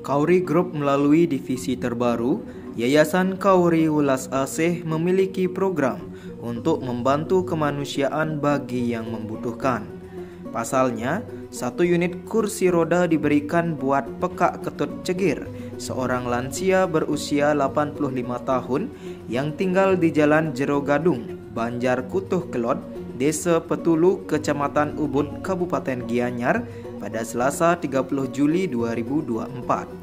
Kauri Group melalui divisi terbaru, Yayasan Kauri Welas Asih memiliki program untuk membantu kemanusiaan bagi yang membutuhkan. Pasalnya, 1 unit kursi roda diberikan buat Pekak Ketut Cegir, seorang lansia berusia 85 tahun yang tinggal di Jalan Jero Gadung, Banjar Kutuh Kelot, Desa Petulu, Kecamatan Ubud, Kabupaten Gianyar pada Selasa 30 Juli 2024.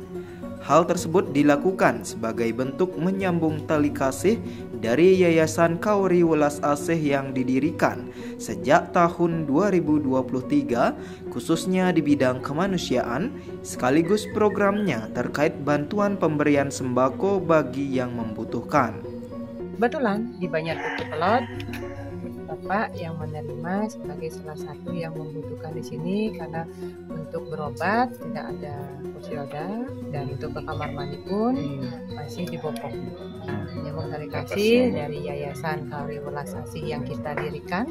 Hal tersebut dilakukan sebagai bentuk menyambung tali kasih dari Yayasan Kauri Welas Asih yang didirikan sejak tahun 2023 khususnya di bidang kemanusiaan, sekaligus programnya terkait bantuan pemberian sembako bagi yang membutuhkan. Kebetulan di Banjar Kutuh Kelot, Bapak yang menerima sebagai salah satu yang membutuhkan di sini karena untuk berobat tidak ada kursi roda dan untuk ke kamar mandi pun masih dibopong. Menyambung tali kasih dari Yayasan Kauri Welas Asih yang kita dirikan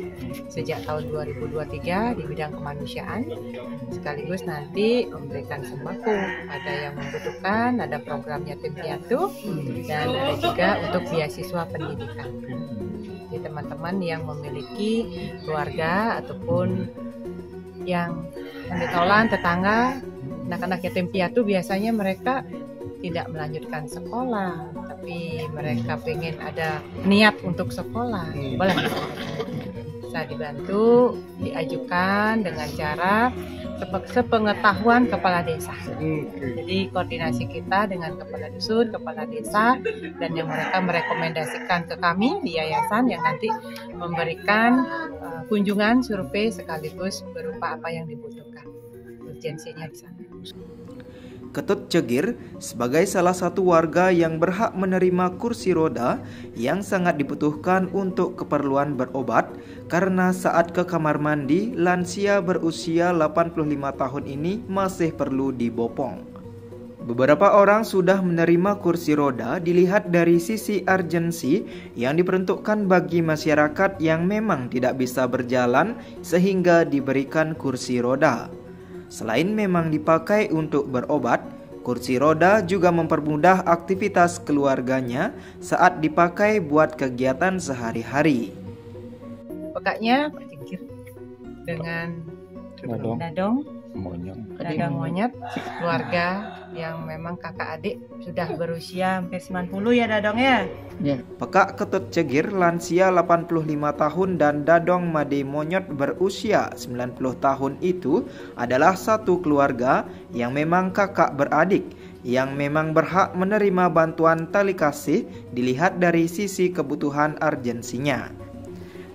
sejak tahun 2023 di bidang kemanusiaan, sekaligus nanti memberikan sembako ada yang membutuhkan, ada program yatim piatu dan ada juga untuk beasiswa pendidikan. Jadi teman-teman yang memiliki keluarga ataupun yang pendetolan tetangga, anak-anak yatim piatu biasanya mereka tidak melanjutkan sekolah, tapi mereka pengen ada niat untuk sekolah, boleh bisa dibantu, diajukan dengan cara sepengetahuan kepala desa. Jadi koordinasi kita dengan kepala dusun, kepala desa, dan yang mereka merekomendasikan ke kami di yayasan yang nanti memberikan kunjungan survei sekaligus berupa apa yang dibutuhkan. Urgensinya di sana. Ketut Cegir sebagai salah satu warga yang berhak menerima kursi roda yang sangat dibutuhkan untuk keperluan berobat karena saat ke kamar mandi lansia berusia 85 tahun ini masih perlu dibopong. Beberapa orang sudah menerima kursi roda dilihat dari sisi urgensi yang diperuntukkan bagi masyarakat yang memang tidak bisa berjalan sehingga diberikan kursi roda. Selain memang dipakai untuk berobat, kursi roda juga mempermudah aktivitas keluarganya saat dipakai buat kegiatan sehari-hari. Pekaknya berpikir dengan dadong monyet, keluarga yang memang kakak adik sudah berusia hampir 90 ya dadong ya. Pekak Ketut Cegir lansia 85 tahun dan dadong made monyet berusia 90 tahun itu adalah satu keluarga yang memang kakak beradik yang memang berhak menerima bantuan tali kasih dilihat dari sisi kebutuhan urgensinya.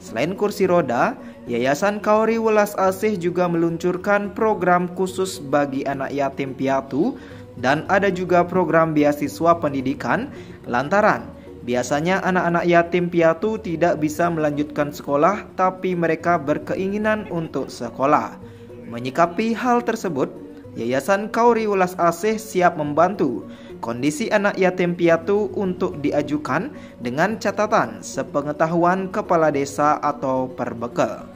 Selain kursi roda, Yayasan Kauri Welas Asih juga meluncurkan program khusus bagi anak yatim piatu dan ada juga program beasiswa pendidikan lantaran biasanya anak-anak yatim piatu tidak bisa melanjutkan sekolah tapi mereka berkeinginan untuk sekolah. Menyikapi hal tersebut, Yayasan Kauri Welas Asih siap membantu kondisi anak yatim piatu untuk diajukan dengan catatan sepengetahuan kepala desa atau perbekal.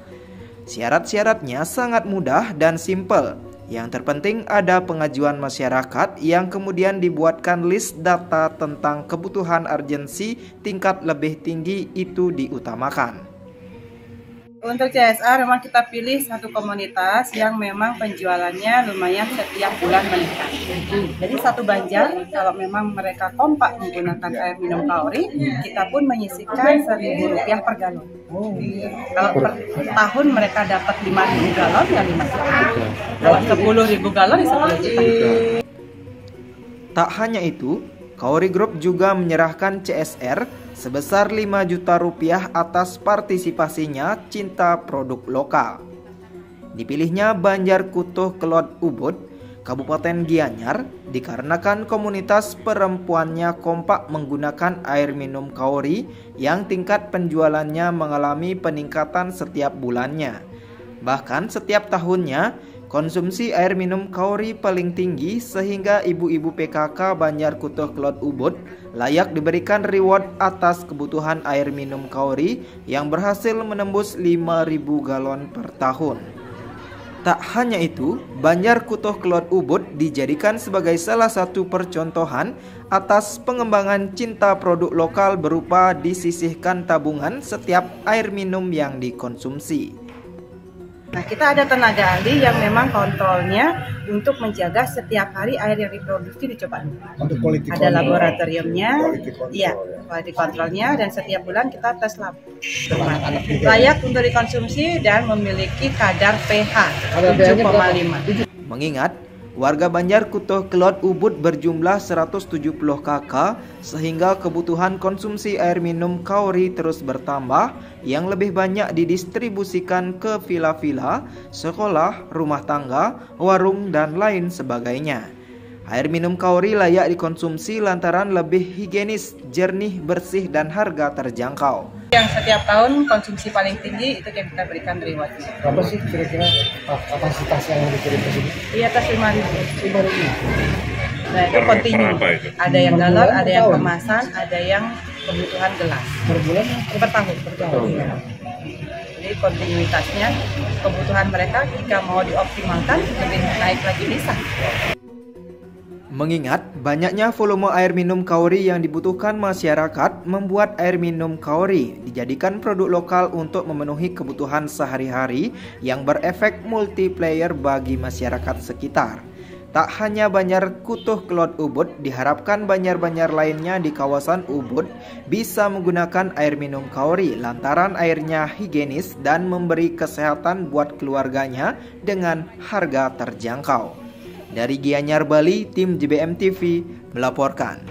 Syarat-syaratnya sangat mudah dan simpel. Yang terpenting ada pengajuan masyarakat yang kemudian dibuatkan list data tentang kebutuhan urgensi tingkat lebih tinggi itu diutamakan. Untuk CSR memang kita pilih satu komunitas yang memang penjualannya lumayan setiap bulan meningkat. Jadi satu Banjar kalau memang mereka kompak menggunakan air minum Kauri, kita pun menyisihkan Rp1.000 per galon. Kalau per tahun mereka dapat 5.000 galon ya 5 juta. Kalau 10.000 galon ya 10 juta. Tak hanya itu, Kauri Group juga menyerahkan CSR sebesar Rp5 juta atas partisipasinya cinta produk lokal. Dipilihnya Banjar Kutuh Kelot Ubud, Kabupaten Gianyar, dikarenakan komunitas perempuannya kompak menggunakan air minum Kauri yang tingkat penjualannya mengalami peningkatan setiap bulannya. Bahkan setiap tahunnya, konsumsi air minum Kauri paling tinggi sehingga ibu-ibu PKK Banjar Kutuh Kelot Ubud layak diberikan reward atas kebutuhan air minum Kauri yang berhasil menembus 5.000 galon per tahun. Tak hanya itu, Banjar Kutoh Kelot Ubud dijadikan sebagai salah satu percontohan atas pengembangan cinta produk lokal berupa disisihkan tabungan setiap air minum yang dikonsumsi. Nah, kita ada tenaga ahli yang memang kontrolnya untuk menjaga setiap hari air yang diproduksi dicoba. Ada laboratoriumnya, iya, quality controlnya, dan setiap bulan kita tes lab. Layak untuk dikonsumsi dan memiliki kadar pH 7,5. Mengingat warga Banjar Kutoh Kelot Ubud berjumlah 170 kakak, sehingga kebutuhan konsumsi air minum Kauri terus bertambah, yang lebih banyak didistribusikan ke vila-vila, sekolah, rumah tangga, warung, dan lain sebagainya. Air minum Kauri layak dikonsumsi lantaran lebih higienis, jernih, bersih, dan harga terjangkau. Yang setiap tahun konsumsi paling tinggi itu yang kita berikan Triwati. Berapa sih kira-kira kapasitas yang dikirim ke sini? Di atas 5.000. Nah, itu kontinu. Ada yang galon, ada yang kemasan, ada yang kebutuhan gelas. Per bulan? Per tahun. Ya. Jadi kontinuitasnya, kebutuhan mereka jika mau dioptimalkan lebih naik lagi bisa. Mengingat banyaknya volume air minum Kauri yang dibutuhkan masyarakat, membuat air minum Kauri dijadikan produk lokal untuk memenuhi kebutuhan sehari-hari yang berefek multiplayer bagi masyarakat sekitar. Tak hanya Banjar Kutoh Kelot Ubud, diharapkan banjar-banjar lainnya di kawasan Ubud bisa menggunakan air minum Kauri lantaran airnya higienis dan memberi kesehatan buat keluarganya dengan harga terjangkau. Dari Gianyar, Bali, tim JBM TV melaporkan.